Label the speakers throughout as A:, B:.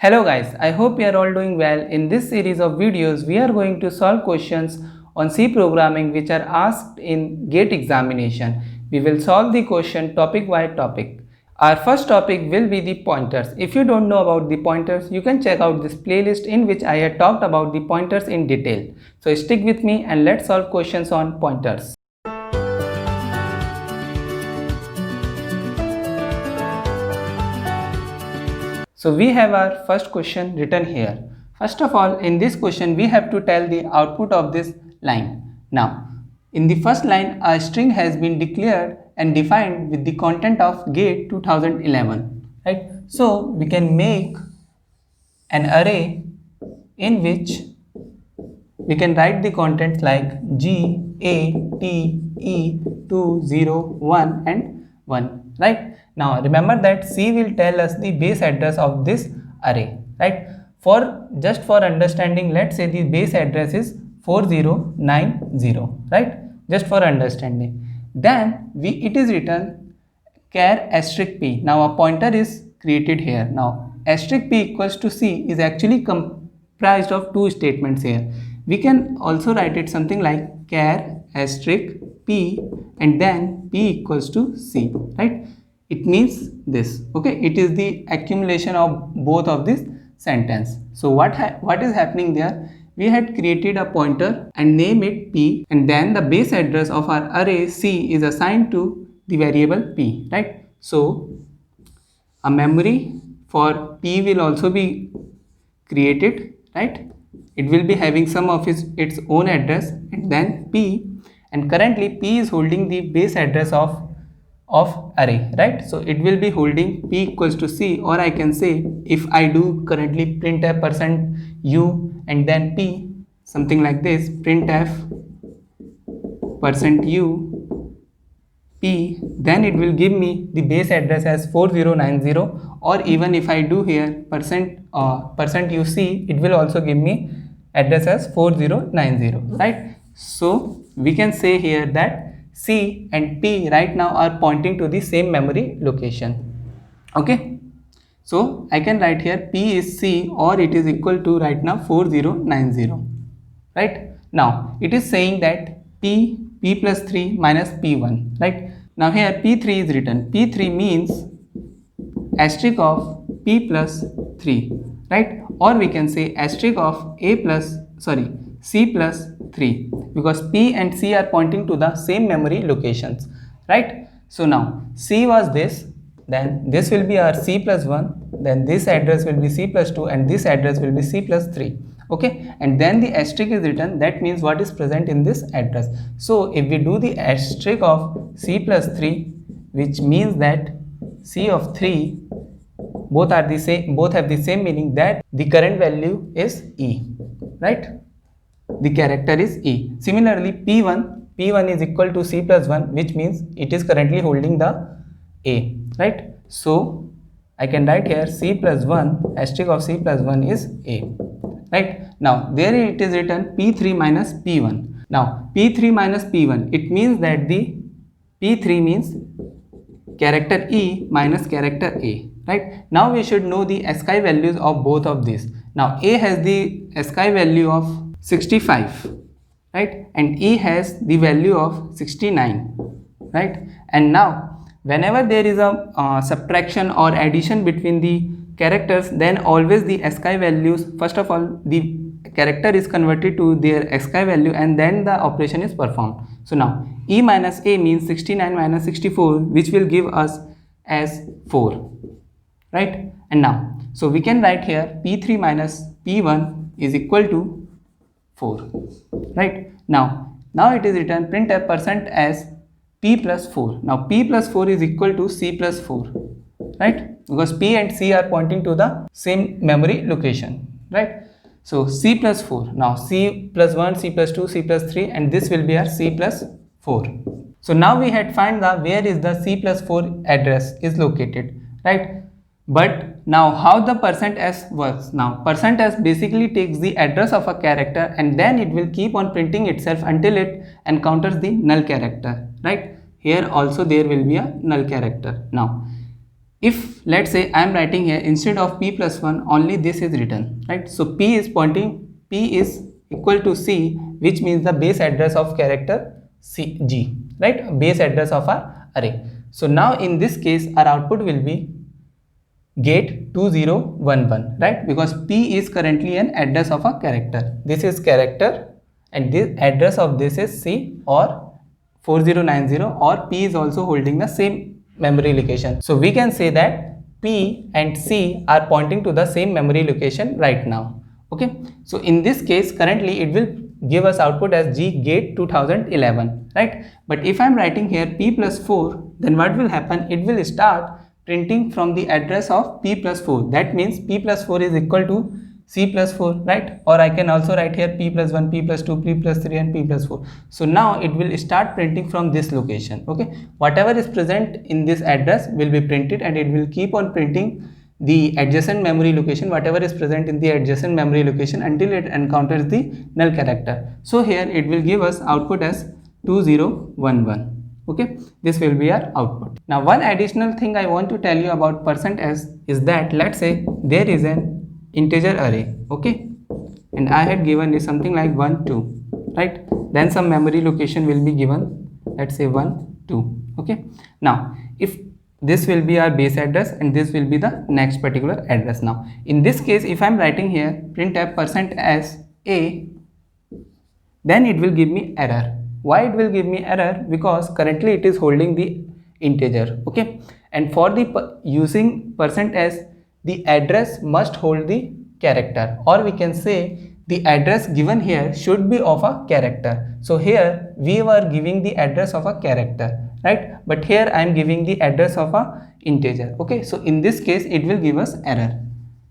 A: Hello guys, I hope you are all doing well. In this series of videos, we are going to solve questions on C programming which are asked in GATE examination. We will solve the question topic by topic. Our first topic will be the pointers. If you don't know about the pointers, you can check out this playlist in which I had talked about the pointers in detail. So stick with me and let's solve questions on pointers. So we have our first question written here. First of all, in this question, we have to tell the output of this line. Now, in the first line, a string has been declared and defined with the content of GATE 2011. Right? So we can make an array in which we can write the contents like G, A, T, E, 2, 0, 1 and 1. Right? Now remember that C will tell us the base address of this array, right? Just for understanding, let's say the base address is 4090, right? Just for understanding. Then it is written char asterisk p. Now a pointer is created here. Now asterisk p equals to C is actually comprised of two statements here. We can also write it something like char asterisk p and then p equals to C, right? It means this, okay? It is the accumulation of both of this sentence. So what is happening there? We had created a pointer and name it p, and then the base address of our array C is assigned to the variable p, right? So a memory for p will also be created, right? It will be having some of its own address and then p, and currently p is holding the base address of array, right? So it will be holding p equals to C, or I can say if I do currently printf %u and then p, something like this, printf %u p, then it will give me the base address as 4090, or even if I do here %uc, it will also give me address as 4090, right? So we can say here that C and P right now are pointing to the same memory location. Okay, so I can write here P is C, or it is equal to right now 4090, right? Now it is saying that P plus 3 minus P1, right? Now here P3 is written. P3 means asterisk of P plus 3, right? Or we can say asterisk of C plus 3, because P and C are pointing to the same memory locations, right? So now C was this, then this will be our C plus 1, then this address will be C plus 2, and this address will be C plus 3, okay? And then the asterisk is written, that means what is present in this address. So if we do the asterisk of C plus 3, which means that C of 3 both have the same meaning, that the current value is E, right? The character is E. Similarly, P1 is equal to C plus 1, which means it is currently holding the A, right? So I can write here C plus 1, asterisk of C plus 1 is A, right? Now there it is written P3 minus P1. Now P3 minus P1, it means that the P3 means character E minus character A, right? Now we should know the ASCII values of both of these. Now A has the ASCII value of 65, right? And E has the value of 69, right? And now whenever there is a subtraction or addition between the characters, then always the ASCII values, first of all the character is converted to their ASCII value and then the operation is performed. So now E minus A means 69 minus 64, which will give us as 4, right? And now, so we can write here P3 minus P1 is equal to 4, right? Now it is written printf % as P plus 4. Now P plus 4 is equal to C plus 4, right? Because P and C are pointing to the same memory location, right? So C plus 4. Now C plus 1, C plus 2, C plus 3, and this will be our C plus 4. So now we had find the where is the C plus 4 address is located, right? But now how the %s works? Now %s basically takes the address of a character and then it will keep on printing itself until it encounters the null character, right? Here also there will be a null character. Now if let's say I am writing here instead of p plus 1 only this is written, right? So p is equal to c, which means the base address of character g, right? Base address of our array. So now in this case our output will be get 2011, right? Because p is currently an address of a character. This is character and the address of this is c or 4090, or p is also holding the same memory location. So we can say that p and c are pointing to the same memory location right now. Okay, so in this case currently it will give us output as g get 2011, right? But if I am writing here p plus 4, then what will happen? It will start printing from the address of p plus 4. That means p plus 4 is equal to c plus 4, right? Or I can also write here p plus 1, p plus 2, p plus 3 and p plus 4. So now it will start printing from this location. Okay, whatever is present in this address will be printed, and it will keep on printing the adjacent memory location, whatever is present in the adjacent memory location, until it encounters the null character. So here it will give us output as 2011. Okay, this will be our output. Now one additional thing I want to tell you about %s is that let's say there is an integer array, okay, and I had given is something like 1 2, right? Then some memory location will be given, let's say 1 2. Okay, now if this will be our base address and this will be the next particular address. Now in this case if I am writing here printf %s a, then it will give me error. Why it will give me error? Because currently it is holding the integer. Okay, and for the using %s, the address must hold the character, or we can say the address given here should be of a character. So here we were giving the address of a character, right? But here I am giving the address of a integer. Okay, so in this case it will give us error.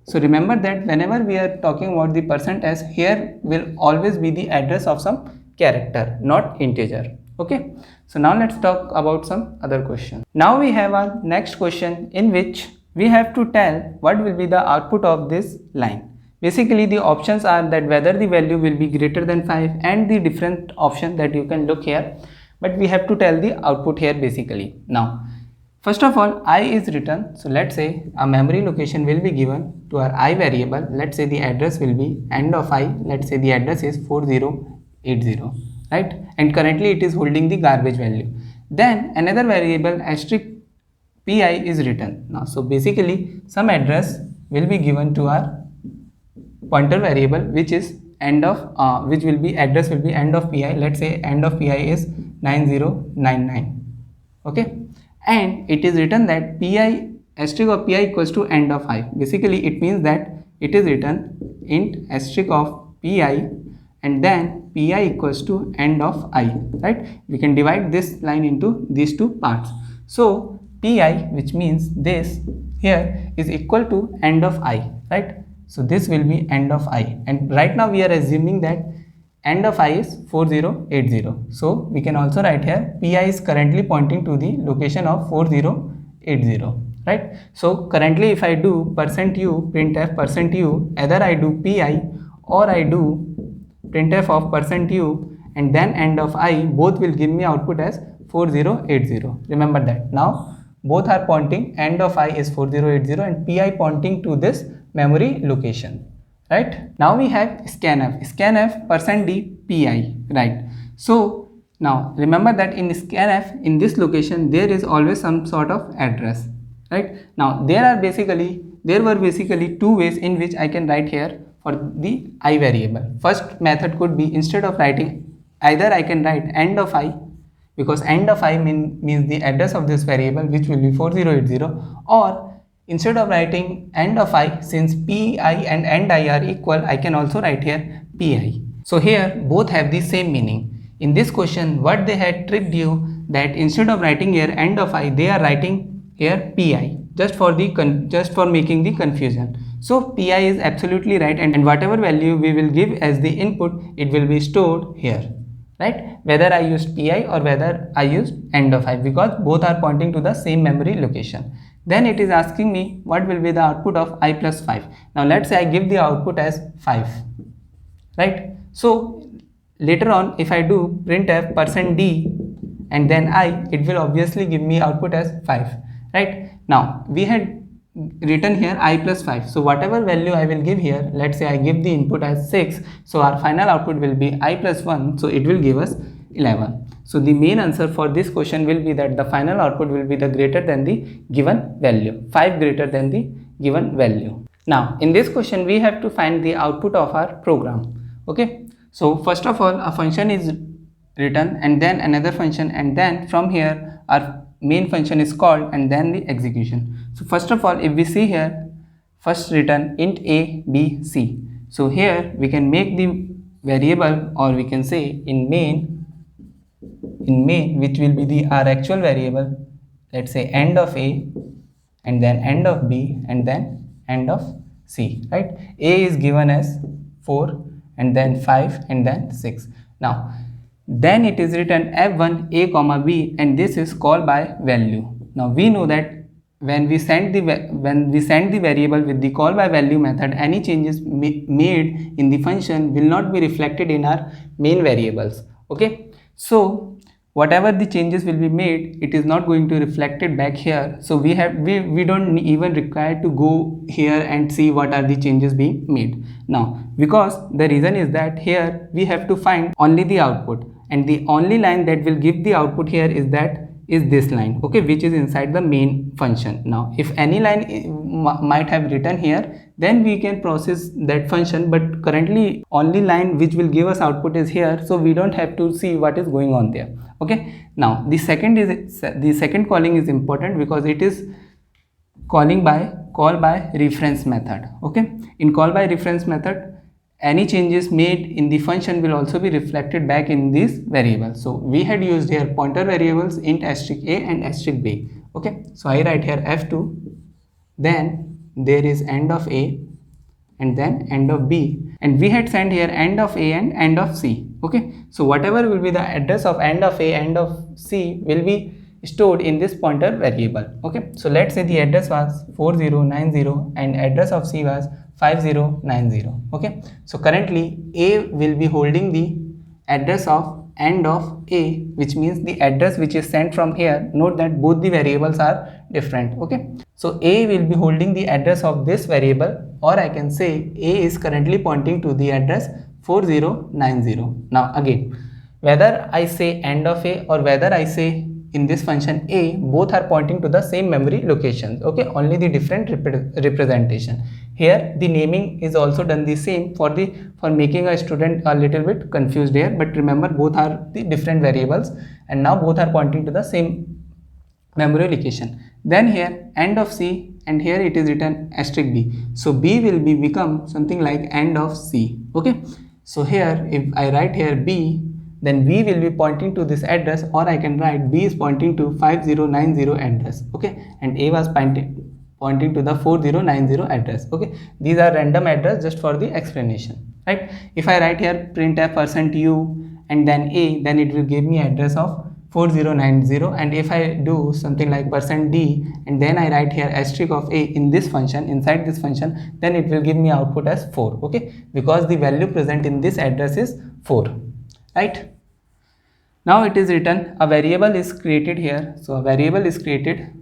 A: So remember that whenever we are talking about the %s, here will always be the address of some character, not integer. Okay, so now let's talk about some other question. Now we have our next question in which we have to tell what will be the output of this line. Basically the options are that whether the value will be greater than 5 and the different option that you can look here, but we have to tell the output here basically. Now first of all I is written, so let's say a memory location will be given to our I variable. Let's say the address will be end of I, let's say the address is 4080, right? And currently it is holding the garbage value. Then another variable asterisk pi is written. Now so basically some address will be given to our pointer variable which is end of which will be address will be end of pi. Let's say end of pi is 9099. Okay, and it is written that pi asterisk of pi equals to end of I. Basically it means that it is written int asterisk of pi and then pi equals to end of I, right? We can divide this line into these two parts. So pi, which means this here, is equal to end of I, right? So this will be end of I, and right now we are assuming that end of I is 4080. So we can also write here pi is currently pointing to the location of 4080, right? So currently if I do %u printf %u, either I do pi or I do printf of %u and then end of I, both will give me output as 4080. Remember that. Now both are pointing, end of I is 4080 and pi pointing to this memory location, right? Now we have scanf %d pi, right? So now remember that in scanf, in this location there is always some sort of address, right? Now there were basically two ways in which I can write here for the I variable. First method could be, instead of writing, either I can write end of I, because end of I means the address of this variable which will be 4080, or instead of writing end of I, since pi and end I are equal, I can also write here pi. So here both have the same meaning. In this question what they had tricked you, that instead of writing here end of I, they are writing here pi, just for making the confusion. So pi is absolutely right, and whatever value we will give as the input, it will be stored here, right? Whether I used pi or whether I used end of I, because both are pointing to the same memory location. Then it is asking me what will be the output of I plus 5. Now let's say I give the output as 5, right? So later on if I do printf %d and then I, it will obviously give me output as 5, right? Now we had written here I plus 5, so whatever value I will give here, let's say I give the input as 6, so our final output will be I plus 1, so it will give us 11. So the main answer for this question will be that the final output will be the greater than the given value, 5 greater than the given value. Now in this question we have to find the output of our program. Okay, so first of all a function is written and then another function, and then from here our main function is called and then the execution. So first of all, if we see here, first written int a, b, c. So here we can make the variable, or we can say in main, which will be the our actual variable, let's say end of a, and then end of b, and then end of c, right? A is given as 4, and then 5, and then 6. Now then it is written f1 a comma b, and this is called by value. Now we know that when we send the variable with the call by value method, any changes made in the function will not be reflected in our main variables. Okay, so whatever the changes will be made, it is not going to reflect it back here. So we don't even require to go here and see what are the changes being made. Now because the reason is that here we have to find only the output, and the only line that will give the output here is this line, okay, which is inside the main function. Now if any line might have written here, then we can process that function, but currently only line which will give us output is here, so we don't have to see what is going on there. Okay, now the second calling is important because it is calling by call by reference method. Okay, in call by reference method, any changes made in the function will also be reflected back in this variable. So we had used here pointer variables int asterisk a and asterisk b. Okay, so I write here f2, then there is end of a, and then end of b, and we had sent here end of a and end of c. Okay, so whatever will be the address of end of a, end of c will be stored in this pointer variable. Okay, so let's say the address was 4090 and address of c was 5090. Okay, so currently a will be holding the address of end of a, which means the address which is sent from here. Note that both the variables are different. Okay, so a will be holding the address of this variable, or I can say a is currently pointing to the address 4090. Now again, whether I say end of a or whether I say in this function a, both are pointing to the same memory locations. Okay, only the different representation. Here the naming is also done the same for making a student a little bit confused here, but remember both are the different variables, and now both are pointing to the same memory location. Then here end of c, and here it is written asterisk b, so b will become something like end of c. Okay, so here if I write here b, then b will be pointing to this address, or I can write b is pointing to 5090 address. Okay, and a was pointing to the 4090 address. Okay, these are random address just for the explanation, right? If I write here printf %u and then a, then it will give me address of 4090, and if I do something like %d and then I write here asterisk of a in this function, inside this function, then it will give me output as 4. Okay, because the value present in this address is 4, right? Now it is written a variable is created here. So a variable is created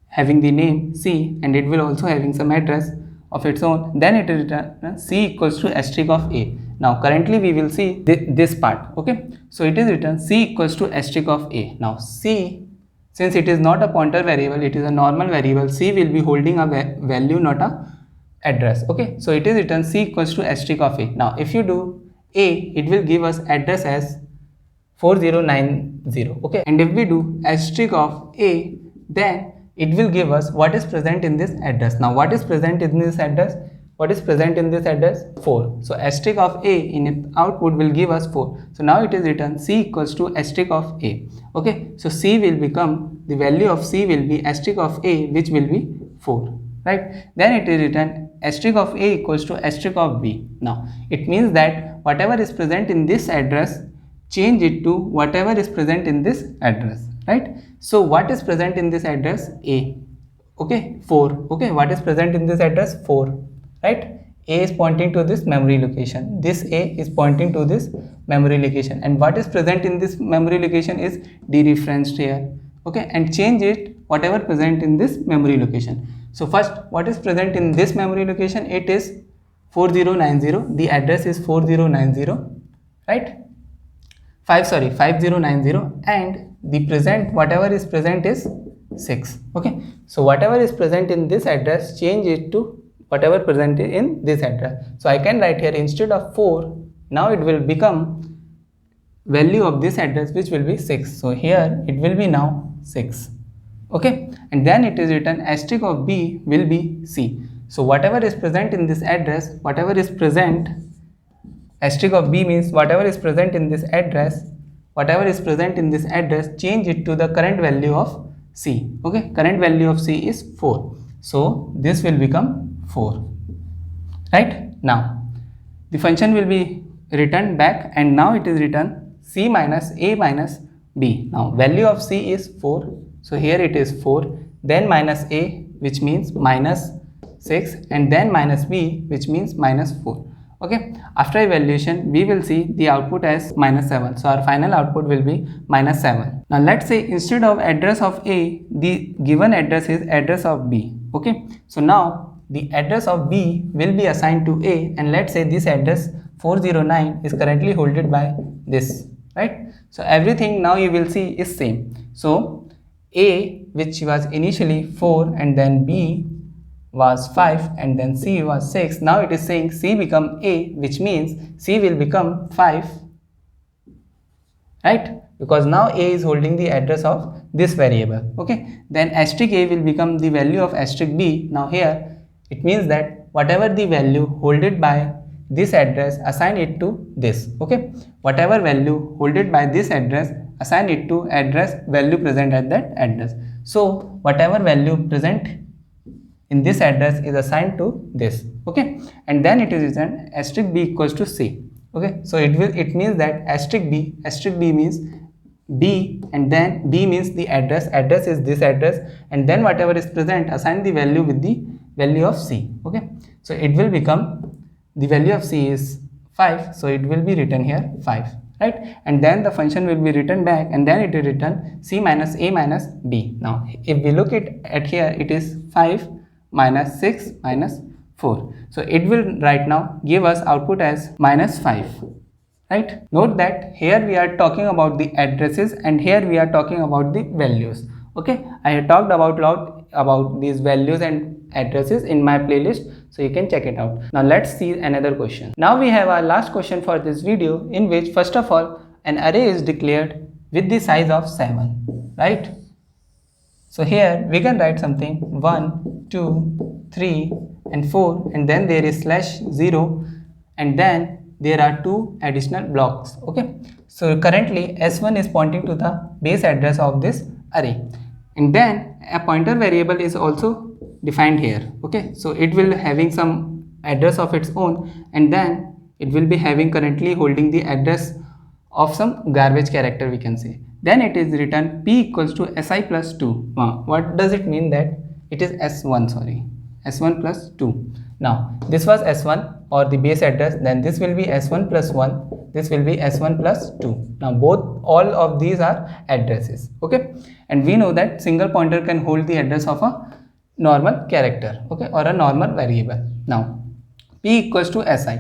A: having the name c, and it will also having some address of its own. Then it is written c equals to asterisk of a. Now currently we will see this part. Okay, so it is written c equals to asterisk of a. Now c, since it is not a pointer variable, it is a normal variable, c will be holding a value, not a address. Okay, so it is written c equals to asterisk of a. Now if you do a, it will give us address as 4090. Okay, and if we do asterisk of a, then it will give us what is present in this address. Now what is present in this address? What is present in this address? 4. So asterisk of a in its output will give us 4. So now it is written c equals to asterisk of a. Okay, so c will become, the value of c will be asterisk of a, which will be 4, right? Then it is written asterisk of a equals to asterisk of b. Now it means that whatever is present in this address, change it to whatever is present in this address, right? So what is present in this address? A. Okay, 4. Okay, what is present in this address? 4, right? A is pointing to this memory location, this a is pointing to this memory location, and what is present in this memory location is dereferenced here. Okay, and change it whatever present in this memory location. So first, what is present in this memory location? It is 4090. The address is 4090, right? 5090, and the present, whatever is present is 6. Okay, so whatever is present in this address, change it to whatever present in this address. So I can write here, instead of 4, now it will become value of this address, which will be 6. So here it will be now 6. Okay, and then it is written asterisk of B will be C. So whatever is present in this address, whatever is present, asterisk of B means whatever is present in this address, whatever is present in this address, change it to the current value of C. Okay, current value of C is 4. So this will become 4. Right? Now the function will be returned back, and now it is written C minus A minus B. Now value of C is 4. So here it is 4, then minus A, which means minus 6, and then minus B, which means minus 4. Okay, after evaluation we will see the output as minus 7. So our final output will be minus 7. Now let's say instead of address of A, the given address is address of B. Okay, so now the address of B will be assigned to A, and let's say this address 409 is currently holded by this, right? So everything now you will see is same. So A, which was initially 4, and then B was 5, and then C was 6. Now it is saying C become A, which means C will become 5, right? Because now A is holding the address of this variable. Okay, then asterisk A will become the value of asterisk B. Now here it means that whatever the value holded by this address, assign it to this. Okay, whatever value holded by this address, assign it to address value present at that address. So whatever value present in this address is assigned to this. Okay, and then it is written asterisk B equals to C. Okay, so it means that asterisk B means B, and then B means the address is this address, and then whatever is present, assign the value with the value of C. Okay, so it will become, the value of C is 5, so it will be written here 5, right? And then the function will be written back, and then it will return C minus A minus B. Now if we look at here, it is 5 minus 6 minus 4. So it will right now give us output as minus 5, right? Note that here we are talking about the addresses, and here we are talking about the values. Okay, I have talked about these values and addresses in my playlist, so you can check it out. Now let's see another question. Now we have our last question for this video, in which first of all an array is declared with the size of 7, right? So here we can write something 1, 2, 3 and 4, and then there is /0, and then there are 2 additional blocks. Okay, so currently S1 is pointing to the base address of this array, and then a pointer variable is also defined here. Okay, so it will having some address of its own, and then it will be having currently holding the address of some garbage character, we can say. Then it is written P equals to Si plus 2. What does it mean? That it is S1, sorry, S1 plus 2. Now this was S1 or the base address, then this will be S1 plus 1, this will be S1 plus 2. Now all of these are addresses. Okay, and we know that single pointer can hold the address of a normal character, okay, or a normal variable. Now P equals to Si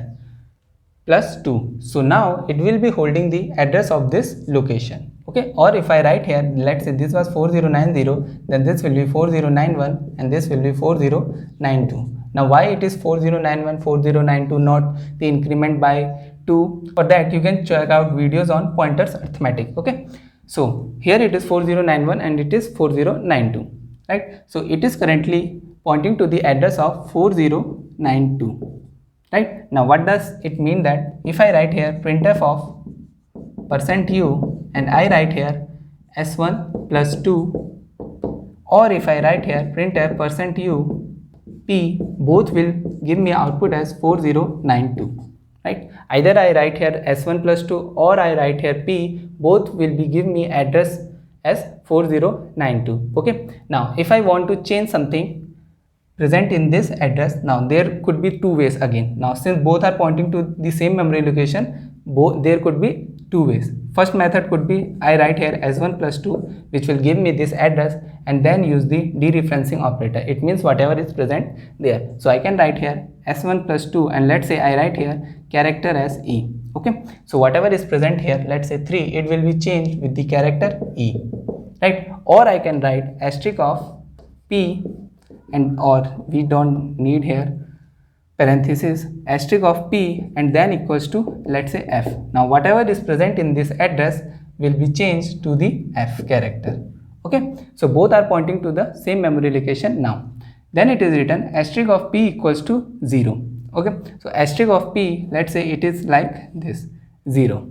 A: plus 2. So now it will be holding the address of this location. Okay, or if I write here, let's say this was 4090, then this will be 4091, and this will be 4092. Now why it is 4091, 4092, not the increment by 2? For that you can check out videos on pointers arithmetic. Okay, so here it is 4091 and it is 4092, right? So it is currently pointing to the address of 4092, right? Now what does it mean? That if I write here printf of %u, and I write here S1 plus 2, or if I write here printf %u p, both will give me output as 4092, right? Either I write here S1 plus 2 or I write here p, both will be give me address as 4092. Okay, now if I want to change something present in this address, now there could be 2 ways again. Now since both are pointing to the same memory location, there could be two ways. First method could be I write here s1 plus 2, which will give me this address, and then use the dereferencing operator. It means whatever is present there. So I can write here s1 plus 2, and let's say I write here character as E. Okay, so whatever is present here, let's say 3, it will be changed with the character E, right? Or I can write asterisk of P, and or we don't need here parenthesis, asterisk of P, and then equals to, let's say, F. Now whatever is present in this address will be changed to the F character. Okay, so both are pointing to the same memory location now. Then it is written asterisk of P equals to 0. Okay, so asterisk of P, let's say it is like this, 0.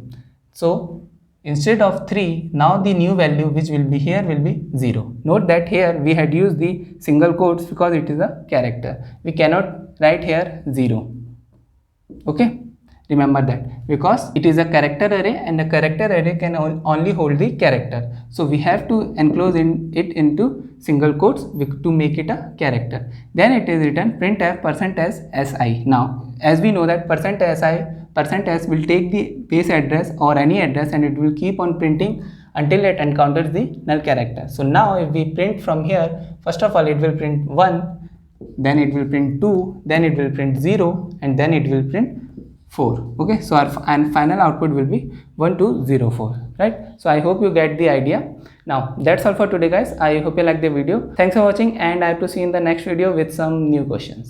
A: So instead of 3, now the new value which will be here will be 0. Note that here we had used the single quotes because it is a character. We cannot write here 0. Okay, remember that, because it is a character array, and a character array can only hold the character. So we have to enclose it into single quotes to make it a character. Then it is written printf %si. Now as we know that %s will take the base address or any address, and it will keep on printing until it encounters the null character. So now if we print from here, first of all it will print 1, then it will print 2, then it will print 0, and then it will print 4. Okay, so our final output will be 1204, right? So I hope you get the idea. Now that's all for today, guys. I hope you like the video. Thanks for watching, and I have to see you in the next video with some new questions.